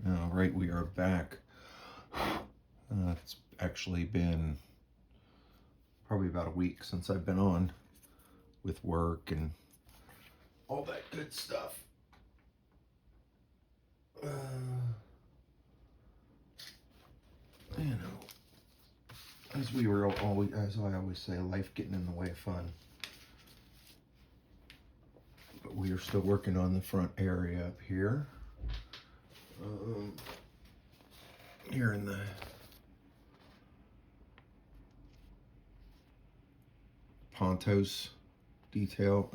All right, we are back. It's actually been probably about a week since I've been on with work and all that good stuff. You know, as I always say, life getting in the way of fun. But we are still working on the front area up here. Here in the Pontos detail.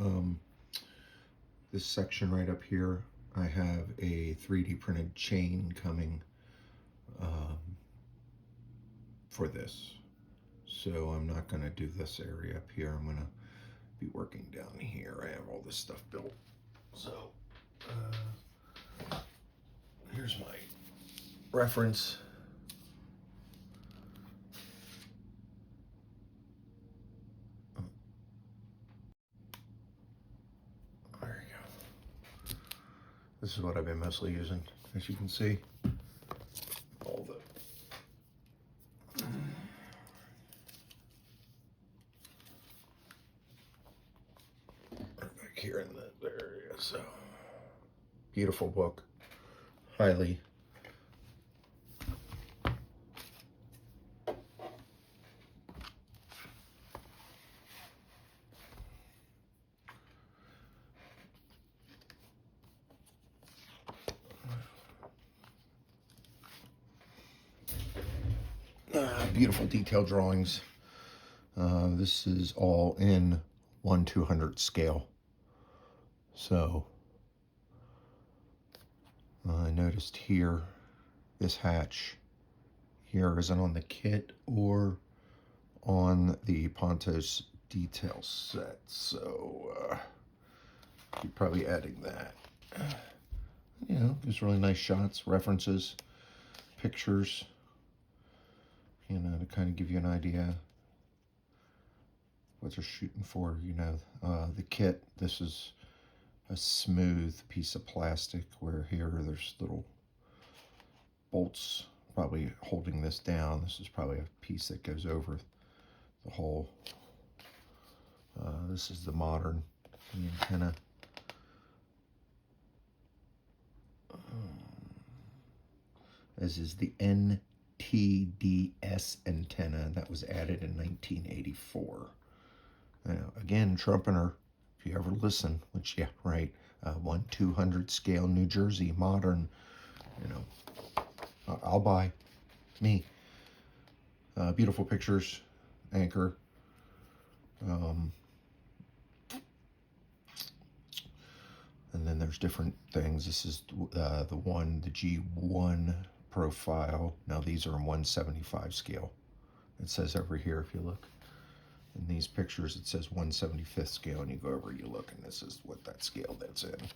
This section right up here, I have a 3D printed chain coming for this. So I'm not going to do this area up here. I'm going to be working down here. I have all this stuff built. So here's my reference. There you go. This is what I've been mostly using, as you can see. All the back here in that area. So beautiful book. Highly. Beautiful detail drawings. This is all in 1/200 scale. So I noticed here, this hatch here isn't on the kit or on the Pontos detail set. So you're probably adding that. You know, gives really nice shots, references, pictures, you know, to kind of give you an idea what they're shooting for. You know, the kit, this is a smooth piece of plastic, where here there's little bolts probably holding this down. This is probably a piece that goes over the whole. This is the modern antenna. This is the NTDS antenna that was added in 1984. Now, again, trumpeter, if you ever listen, which, yeah, right, 1/200 scale New Jersey modern, you know, I'll buy. Me. Beautiful pictures, anchor. And then there's different things. This is the G1 profile. Now these are in 175 scale. It says over here, if you look in these pictures, it says 175th scale, and you go over, you look, and this is what that scale that's in.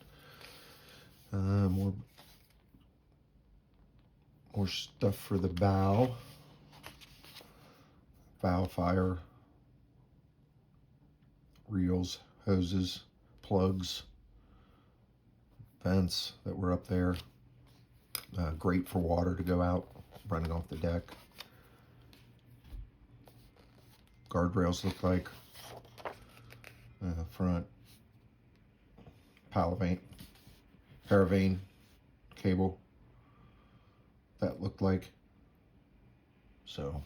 More stuff for the bow. Bow fire, reels, hoses, plugs, vents that were up there. Great for water to go out, running off the deck. Guardrails look like. Front. Paravane cable. That looked like. So,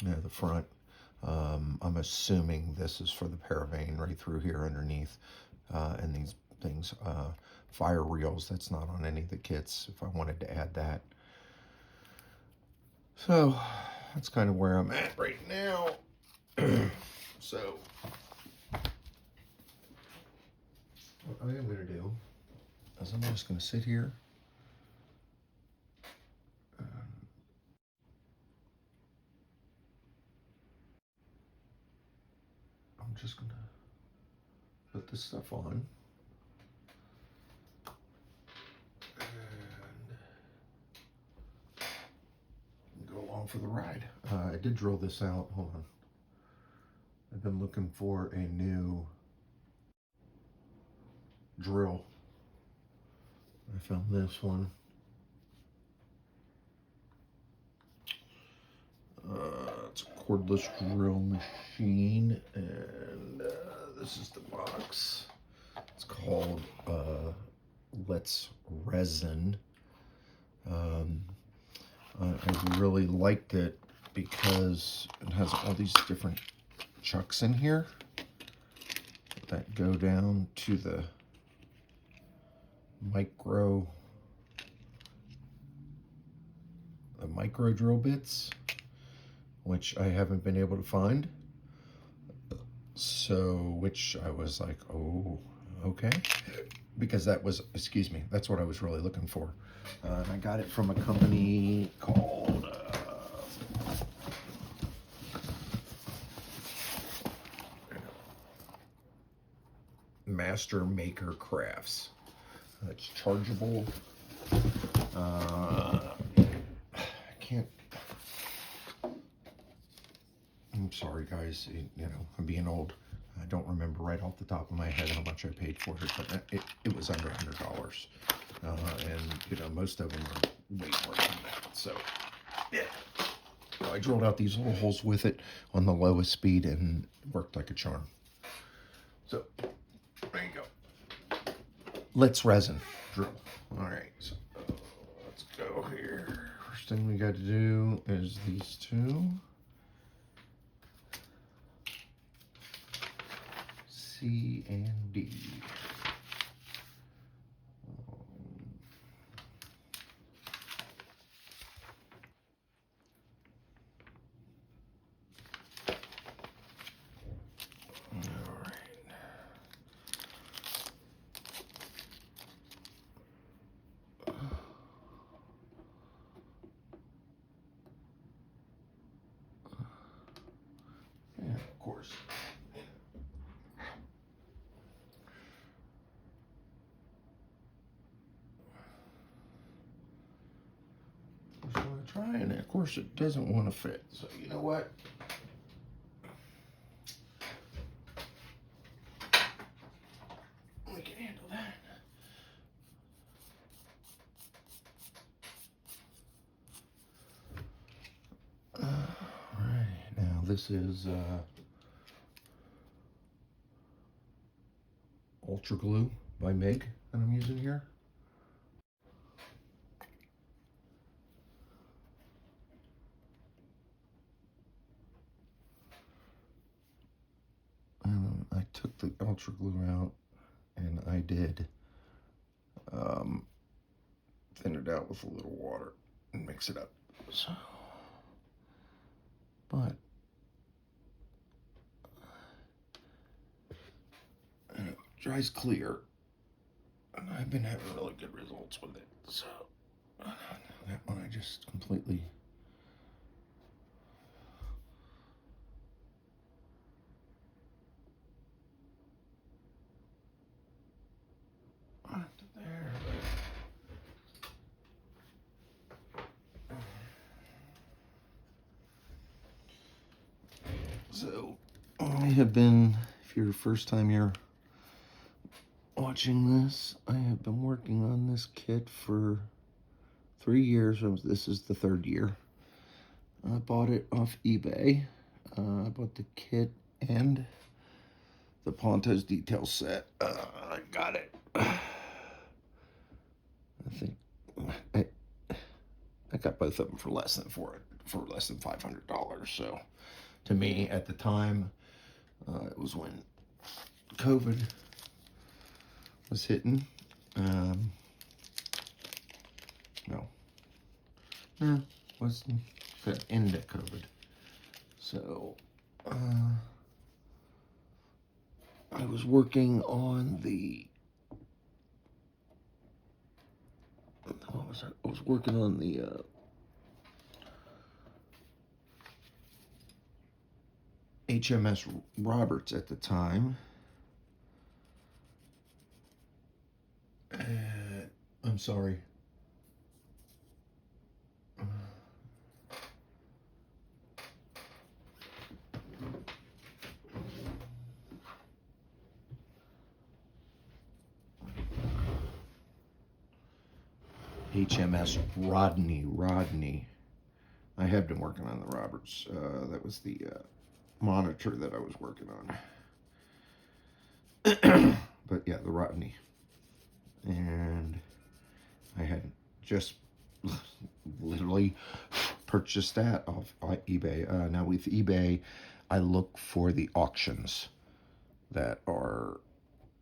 yeah, the front. I'm assuming this is for the paravane right through here underneath. And these things, fire reels, that's not on any of the kits if I wanted to add that. So that's kind of where I'm at right now. So what I am going to do is I'm just going to sit here. I'm just going to put this stuff on. And go along for the ride. I did drill this out. Hold on. I've been looking for a new drill. found this one. It's a cordless drill machine, and this is the box. It's called Let's Resin. I really liked it because it has all these different chucks in here that go down to the micro drill bits, which I haven't been able to find. So, which I was like, oh, okay. Because that was, excuse me, that's what I was really looking for. And I got it from a company called Master Maker Crafts. It's chargeable. I can't. I'm sorry, guys. You know, I'm being old. I don't remember right off the top of my head how much I paid for it, but it was under $100. And, you know, most of them are way more than that. So, yeah. I drilled out these little holes with it on the lowest speed and it worked like a charm. So, there you go. Let's resin drill. All right, so let's go here. First thing we got to do is these two. C and D. All right. Yeah, of course. I want to try, and of course it doesn't want to fit. So you know what? We can handle that. All right, now this is Ultra Glue by Meg that I'm using here. I took the Ultra Glue out and I did thin it out with a little water and mix it up. So, but it dries clear, and I've been having really good results with it. So that one I just completely there. So I have been, if you're the first time you're watching this, I have been working on this kit for 3 years. This is the 3rd year. I bought it off eBay. I bought the kit and the Ponto's detail set. I got it. I think I got both of them for less than $500. So to me at the time, it was when COVID was hitting. No, was the end of COVID. So I was working on the what was I was working on the HMS Roberts at the time. I'm sorry. HMS Rodney. I have been working on the Roberts. That was the monitor that I was working on. But yeah, the Rodney. And I had just literally purchased that off eBay. Now with eBay, I look for the auctions that are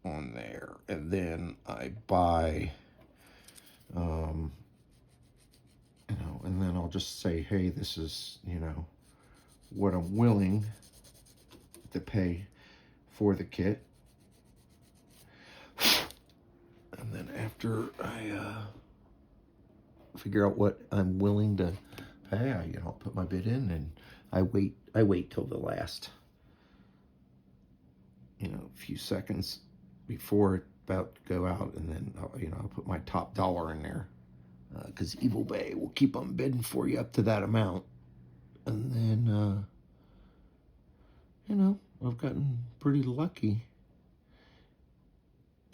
on there, and then I buy, and then I'll just say, hey, this is, what I'm willing to pay for the kit. And then after I figure out what I'm willing to pay, I'll put my bid in, and I wait till the last, few seconds before it's about to go out, and then I'll put my top dollar in there, because Evil Bay will keep on bidding for you up to that amount, and then I've gotten pretty lucky,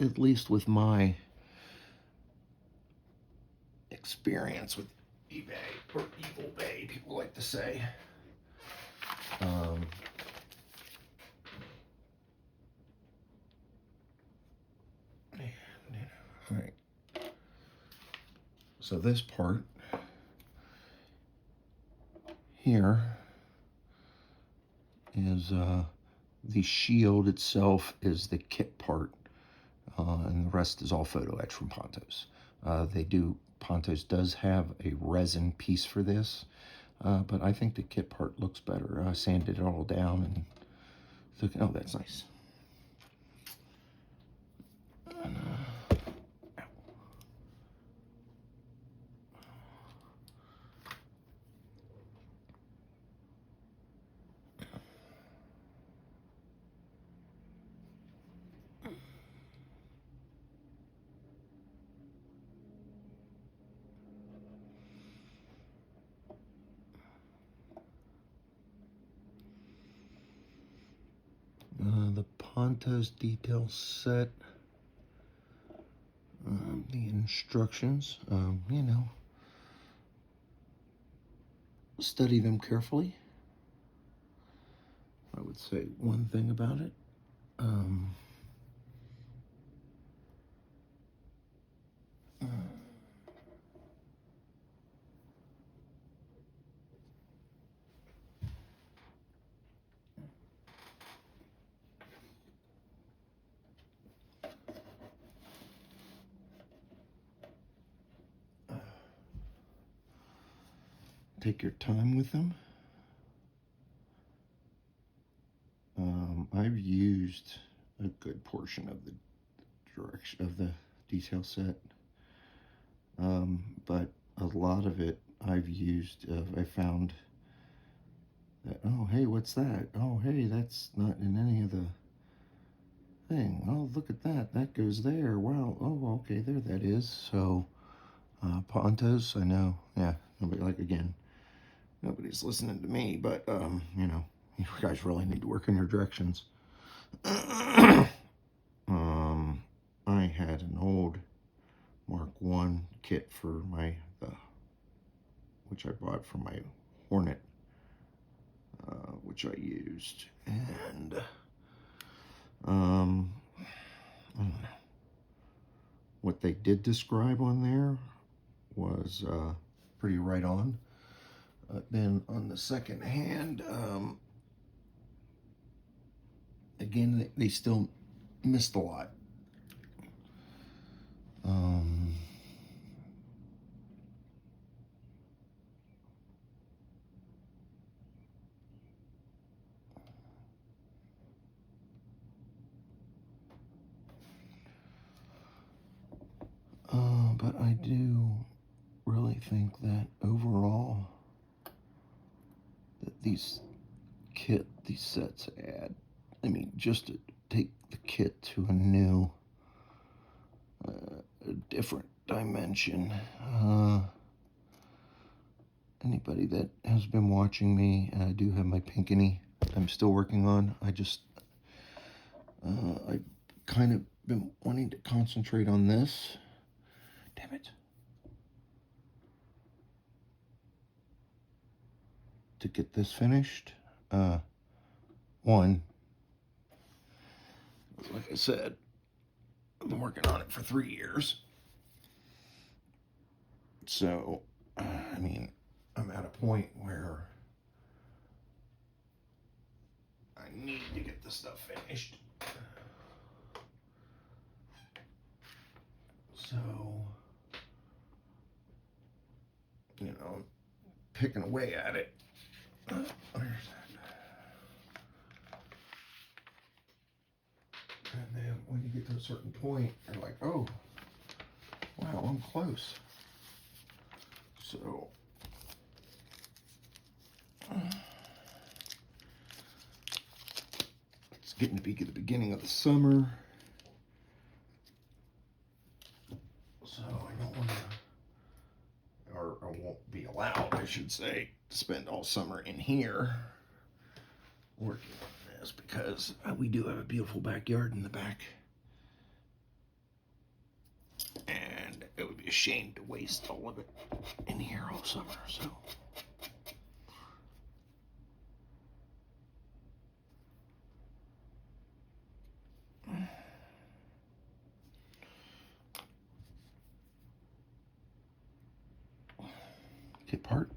at least with my experience with eBay, or Evil Bay, people like to say. All right. So this part here is the shield itself is the kit part, and the rest is all photo etch from Pontos. Pontos does have a resin piece for this, but I think the kit part looks better. I sanded it all down, and oh, that's nice. And, the Pontos detail set, the instructions, study them carefully. I would say one thing about it. Take your time with them. I've used a good portion of the direction of the detail set, but a lot of it I've used. I found that, oh hey, what's that? Oh hey, that's not in any of the thing. Oh, look at that. That goes there. Wow. Oh, okay, there that is. So, Pontos, I know. Yeah, nobody's listening to me, but, you guys really need to work in your directions. I had an old Mark I kit for which I bought for my Hornet, which I used, and, I don't know. What they did describe on there was pretty right on. Then on the second hand, again, they still missed a lot. But I do really think that overall, that these sets add, just to take the kit to a new, a different dimension. Anybody that has been watching me, I do have my Pinkany I'm still working on. I kind of been wanting to concentrate on this. Damn it. to get this finished. One, like I said, I've been working on it for 3 years. So, I mean, I'm at a point where I need to get this stuff finished. So, you know, picking away at it. Where's that? And then when you get to a certain point, you're like, oh, wow, I'm close. So, it's getting to be the beginning of the summer. So I don't want to, or I won't be allowed, I should say, to spend all summer in here working on this, because we do have a beautiful backyard in the back. And it would be a shame to waste all of it in here all summer, so. Kit part.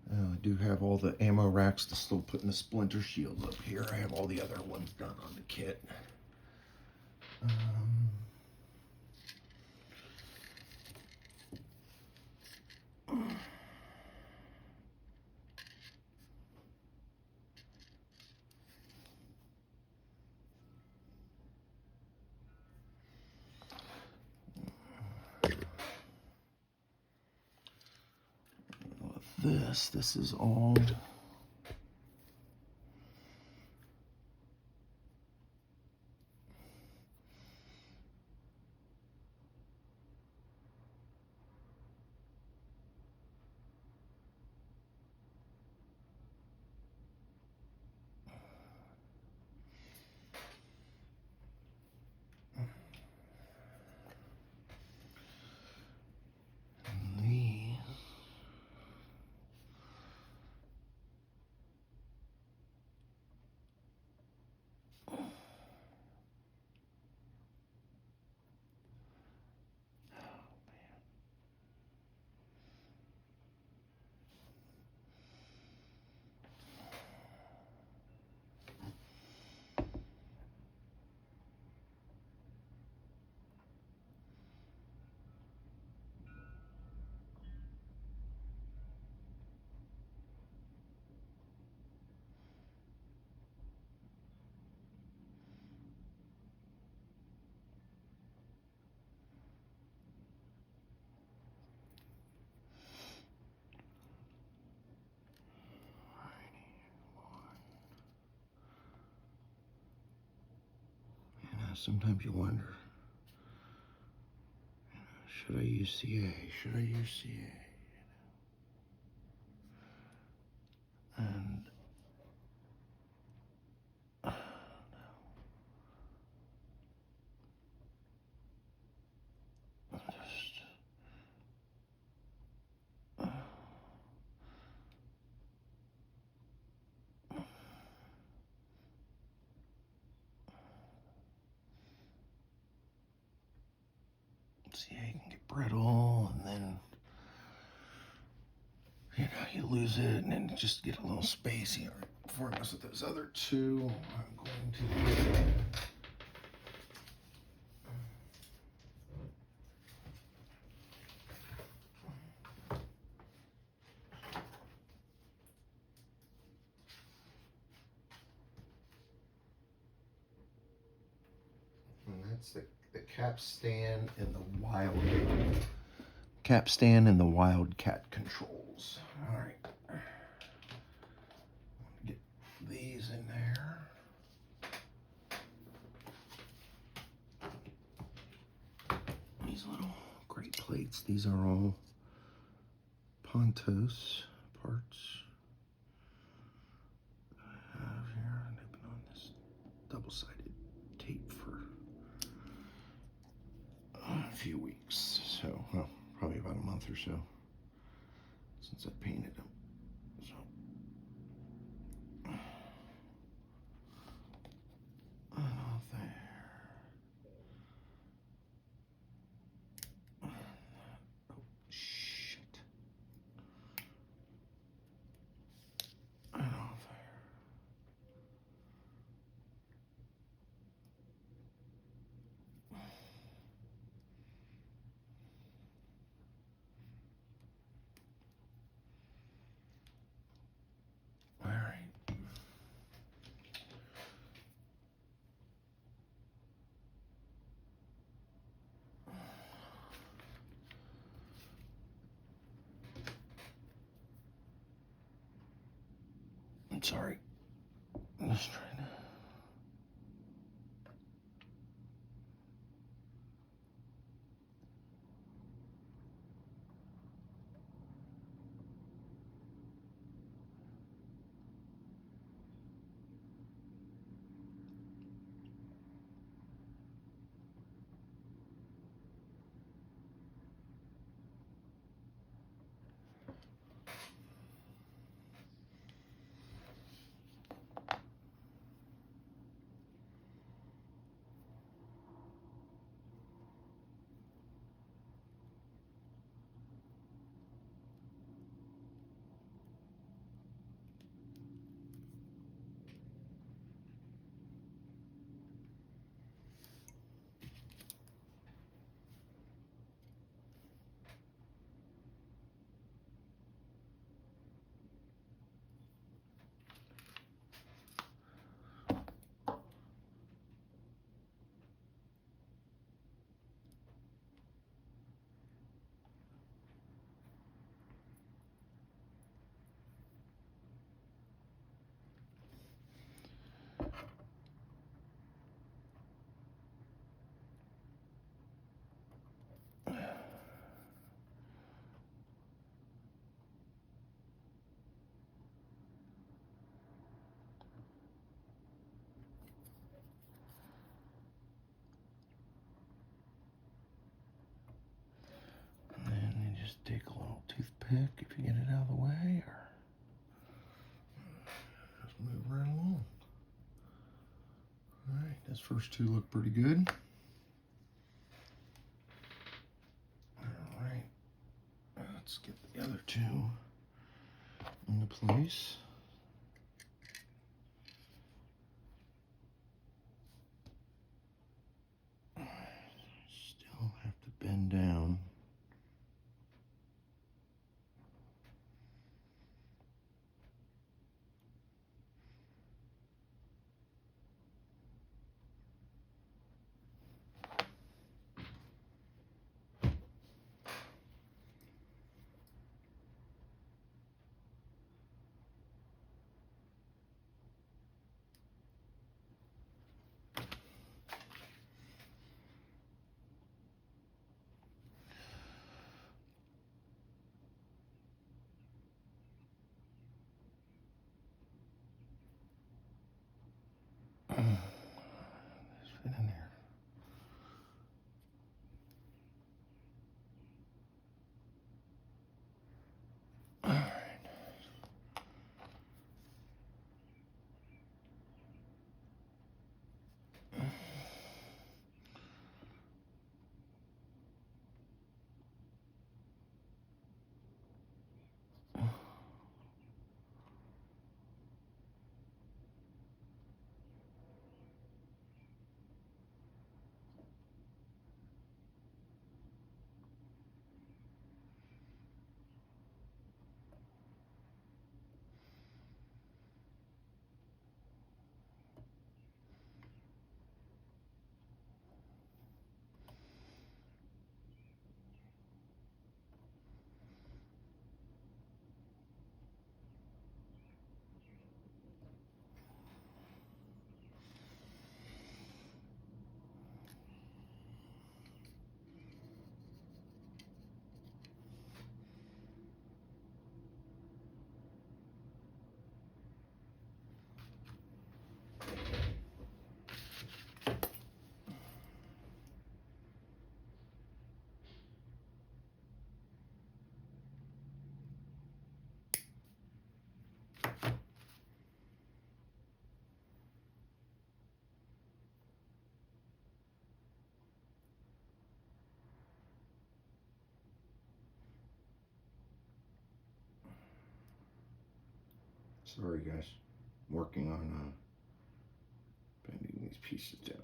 I do have all the ammo racks to still put in the splinter shield up here. I have all the other ones done on the kit. This is all these. Sometimes you wonder, should I use CA? Should I use CA? And just CA can get brittle, and then you lose it, and then just get a little spacey. Before I mess with those other two, I'm going to. And that's the capstan and the Wildcat controls. All right, get these in there. parts. These are all Pontos parts. I have here, and they've been on this double-sided tape for a few weeks. So, well, probably about a month or so since I painted them. So, off there. Oh, shit. And off there. All right. I'm sorry. I'm just trying to. And you just take a little toothpick if you get it out of the way, or just move right along. All right, those first two look pretty good. All right, let's get the other two into place. Still have to bend down. Sorry guys, I'm working on bending these pieces down.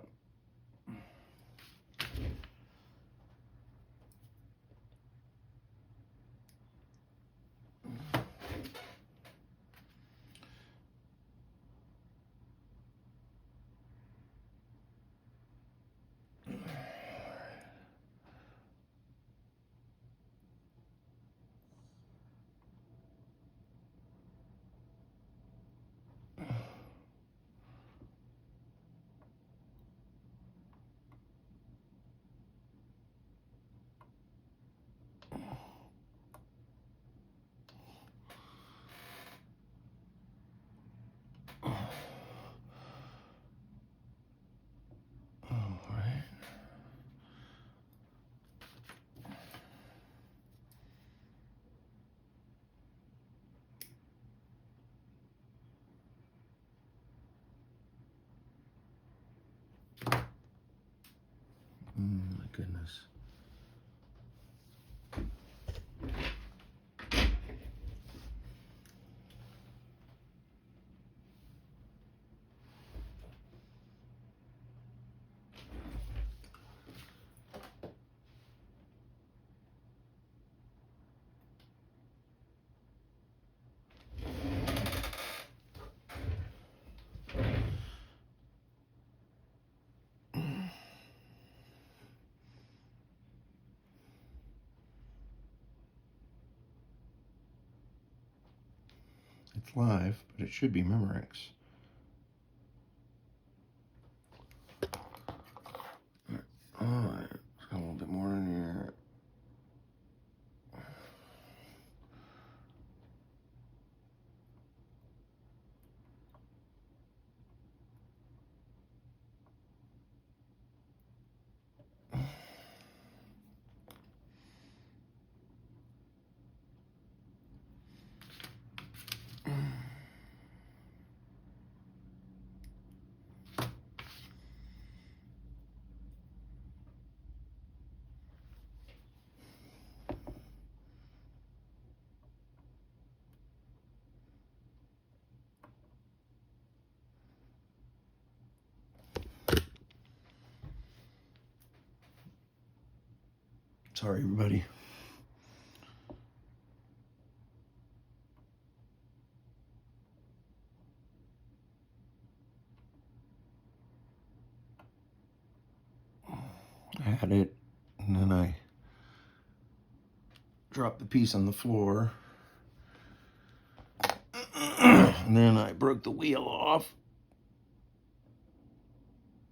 My goodness. It's live, but it should be Memorex. Alright, a little bit more in here. Sorry, everybody. I had it, and then I dropped the piece on the floor. And then I broke the wheel off.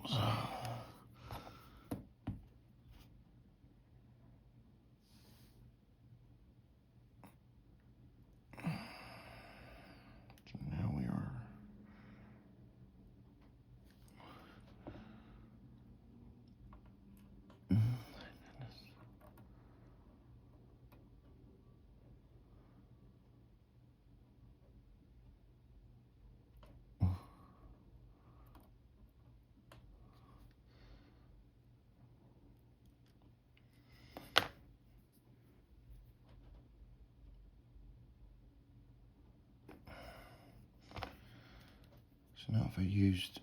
So now we are. So now if I used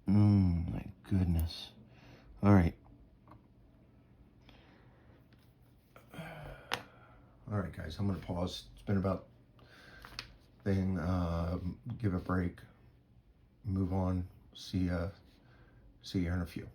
my goodness. All right. All right, guys, I'm going to pause. It's been about then give a break, move on. See you in a few.